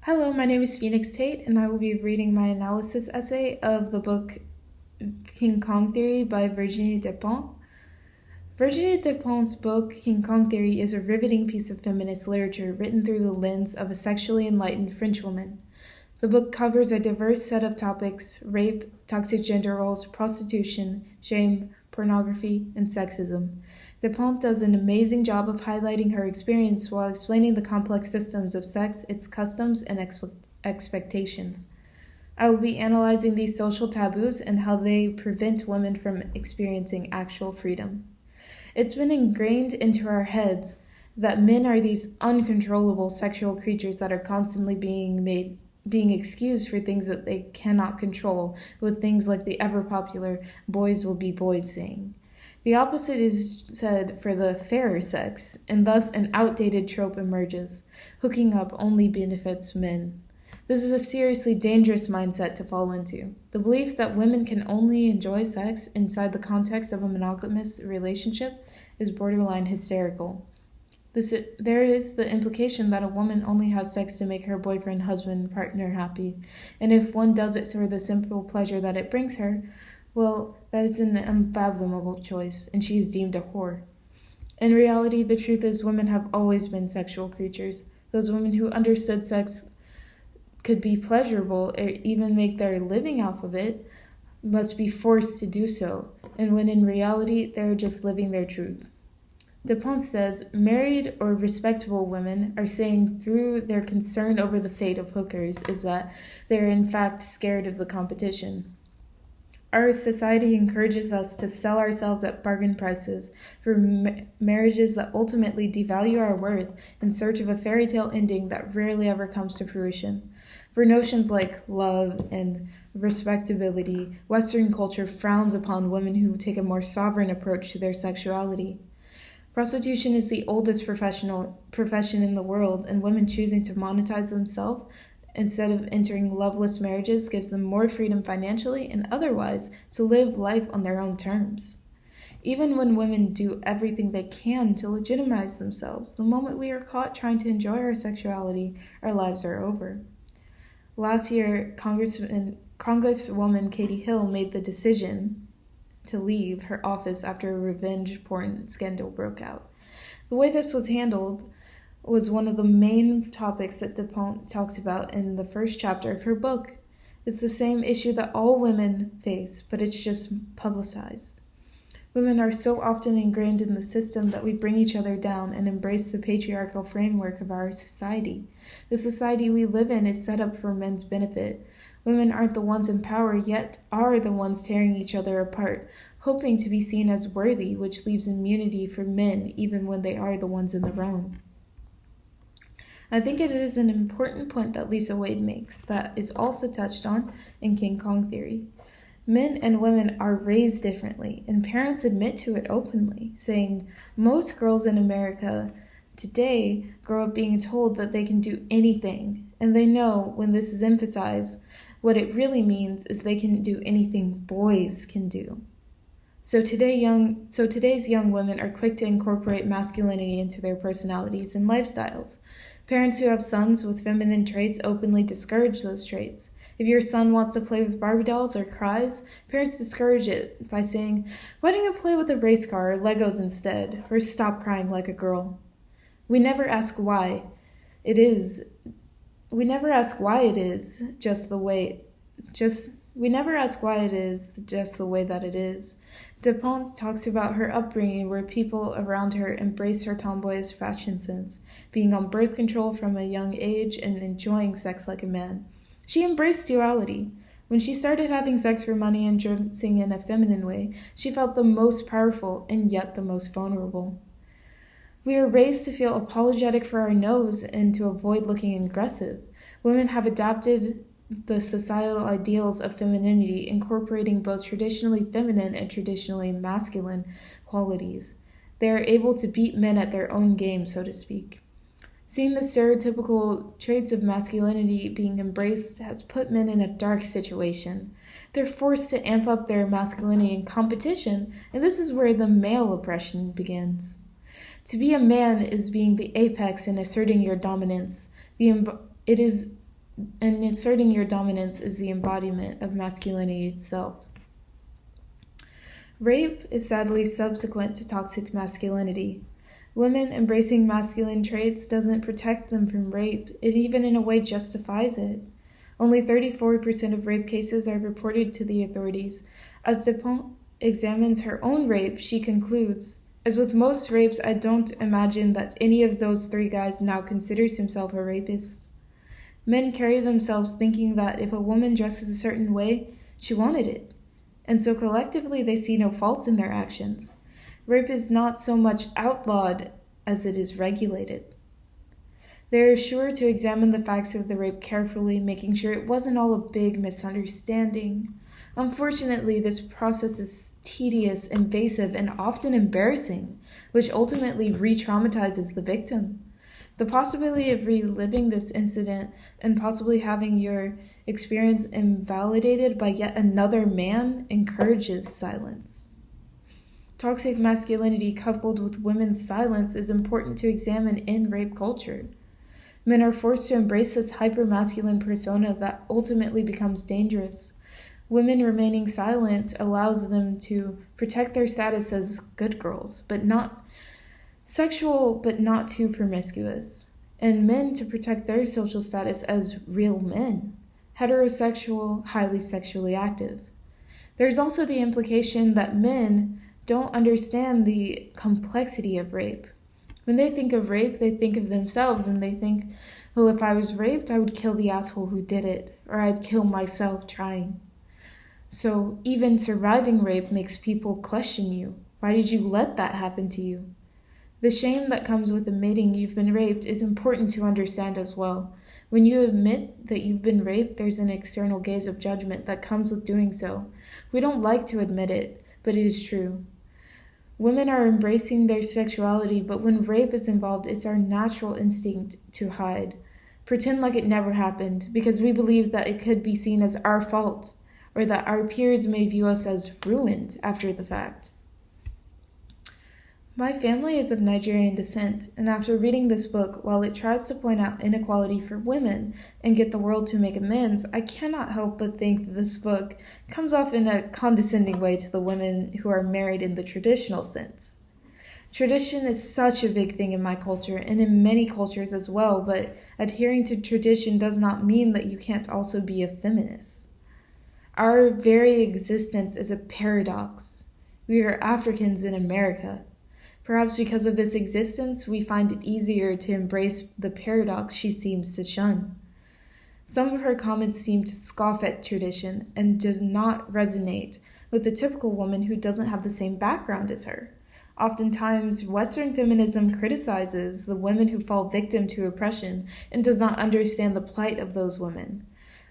Hello, my name is Phoenix Tate, and I will be reading my analysis essay of the book King Kong Theory by Virginie Despentes. Virginie Despentes' book King Kong Theory is a riveting piece of feminist literature written through the lens of a sexually enlightened Frenchwoman. The book covers a diverse set of topics: rape, toxic gender roles, prostitution, shame, pornography, and sexism. Despentes does an amazing job of highlighting her experience while explaining the complex systems of sex, its customs, and expectations. I will be analyzing these social taboos and how they prevent women from experiencing actual freedom. It's been ingrained into our heads that men are these uncontrollable sexual creatures that are constantly being excused for things that they cannot control, with things like the ever-popular "boys will be boys" saying. The opposite is said for the fairer sex, and thus an outdated trope emerges: hooking up only benefits men. This is a seriously dangerous mindset to fall into. The belief that women can only enjoy sex inside the context of a monogamous relationship is borderline hysterical. There is the implication that a woman only has sex to make her boyfriend, husband, partner happy, and if one does it for the simple pleasure that it brings her, well, that is an unfathomable choice, and she is deemed a whore. In reality, the truth is women have always been sexual creatures. Those women who understood sex could be pleasurable or even make their living off of it must be forced to do so, and when in reality, they're just living their truth. Despentes says married or respectable women are saying through their concern over the fate of hookers is that they are in fact scared of the competition. Our society encourages us to sell ourselves at bargain prices for marriages that ultimately devalue our worth in search of a fairy tale ending that rarely ever comes to fruition. For notions like love and respectability, Western culture frowns upon women who take a more sovereign approach to their sexuality. Prostitution is the oldest profession in the world, and women choosing to monetize themselves instead of entering loveless marriages gives them more freedom financially and otherwise to live life on their own terms. Even when women do everything they can to legitimize themselves, the moment we are caught trying to enjoy our sexuality, our lives are over. Last year, Congresswoman Katie Hill made the decision to leave her office after a revenge porn scandal broke out. The way this was handled was one of the main topics that Despentes talks about in the first chapter of her book. It's the same issue that all women face, but it's just publicized. Women are so often ingrained in the system that we bring each other down and embrace the patriarchal framework of our society. The society we live in is set up for men's benefit. Women aren't the ones in power, yet are the ones tearing each other apart, hoping to be seen as worthy, which leaves immunity for men even when they are the ones in the wrong. I think it is an important point that Lisa Wade makes that is also touched on in King Kong Theory. Men and women are raised differently, and parents admit to it openly, saying most girls in America today grow up being told that they can do anything, and they know when this is emphasized, what it really means is they can do anything boys can do. So today's young women are quick to incorporate masculinity into their personalities and lifestyles. Parents who have sons with feminine traits openly discourage those traits. If your son wants to play with Barbie dolls or cries, parents discourage it by saying, "Why don't you play with a race car or Legos instead? Or stop crying like a girl." We never ask why it is just the way that it is. Despentes talks about her upbringing where people around her embraced her tomboyish fashion sense, being on birth control from a young age and enjoying sex like a man. She embraced duality. When she started having sex for money and dressing in a feminine way, she felt the most powerful and yet the most vulnerable. We are raised to feel apologetic for our nose and to avoid looking aggressive. Women have adapted the societal ideals of femininity, incorporating both traditionally feminine and traditionally masculine qualities. They are able to beat men at their own game, so to speak. Seeing the stereotypical traits of masculinity being embraced has put men in a dark situation. They're forced to amp up their masculinity in competition, and this is where the male oppression begins. To be a man is being the apex and asserting your dominance. It is and asserting your dominance is the embodiment of masculinity itself. Rape is sadly subsequent to toxic masculinity. Women embracing masculine traits doesn't protect them from rape, it even in a way justifies it. Only 34% of rape cases are reported to the authorities. As Dupont examines her own rape, she concludes, "As with most rapes, I don't imagine that any of those 3 guys now considers himself a rapist." Men carry themselves thinking that if a woman dresses a certain way, she wanted it, and so collectively they see no fault in their actions. Rape is not so much outlawed as it is regulated. They are sure to examine the facts of the rape carefully, making sure it wasn't all a big misunderstanding. Unfortunately, this process is tedious, invasive, and often embarrassing, which ultimately re-traumatizes the victim. The possibility of reliving this incident and possibly having your experience invalidated by yet another man encourages silence. Toxic masculinity coupled with women's silence is important to examine in rape culture. Men are forced to embrace this hyper-masculine persona that ultimately becomes dangerous. Women remaining silent allows them to protect their status as good girls, but not sexual, but not too promiscuous, and men to protect their social status as real men, heterosexual, highly sexually active. There's also the implication that men don't understand the complexity of rape. When they think of rape, they think of themselves and they think, well, if I was raped, I would kill the asshole who did it, or I'd kill myself trying. So even surviving rape makes people question you. Why did you let that happen to you? The shame that comes with admitting you've been raped is important to understand as well. When you admit that you've been raped, there's an external gaze of judgment that comes with doing so. We don't like to admit it, but it is true. Women are embracing their sexuality, but when rape is involved, it's our natural instinct to hide. Pretend like it never happened, because we believe that it could be seen as our fault, or that our peers may view us as ruined after the fact. My family is of Nigerian descent, and after reading this book, while it tries to point out inequality for women and get the world to make amends, I cannot help but think that this book comes off in a condescending way to the women who are married in the traditional sense. Tradition is such a big thing in my culture, and in many cultures as well, but adhering to tradition does not mean that you can't also be a feminist. Our very existence is a paradox. We are Africans in America. Perhaps because of this existence, we find it easier to embrace the paradox she seems to shun. Some of her comments seem to scoff at tradition and do not resonate with the typical woman who doesn't have the same background as her. Oftentimes, Western feminism criticizes the women who fall victim to oppression and does not understand the plight of those women.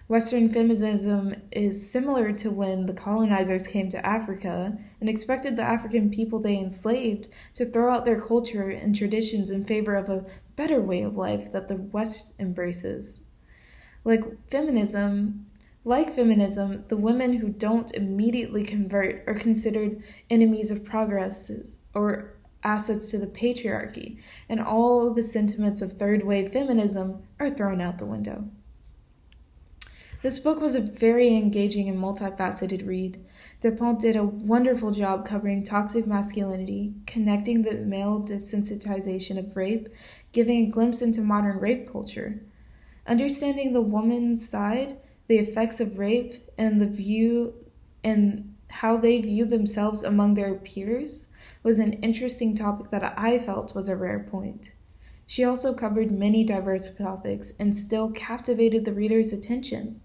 Western feminism is similar to when the colonizers came to Africa and expected the African people they enslaved to throw out their culture and traditions in favor of a better way of life that the West embraces. Like feminism, the women who don't immediately convert are considered enemies of progress or assets to the patriarchy, and all the sentiments of third-wave feminism are thrown out the window. This book was a very engaging and multifaceted read. Dupont did a wonderful job covering toxic masculinity, connecting the male desensitization of rape, giving a glimpse into modern rape culture. Understanding the woman's side, the effects of rape, and how they view themselves among their peers was an interesting topic that I felt was a rare point. She also covered many diverse topics and still captivated the reader's attention.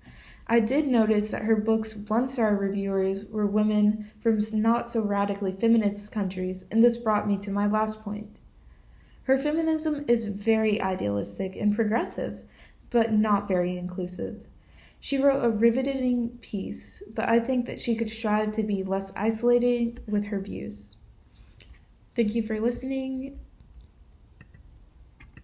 I did notice that her book's 1-star reviewers were women from not so radically feminist countries, and this brought me to my last point. Her feminism is very idealistic and progressive, but not very inclusive. She wrote a riveting piece, but I think that she could strive to be less isolated with her views. Thank you for listening.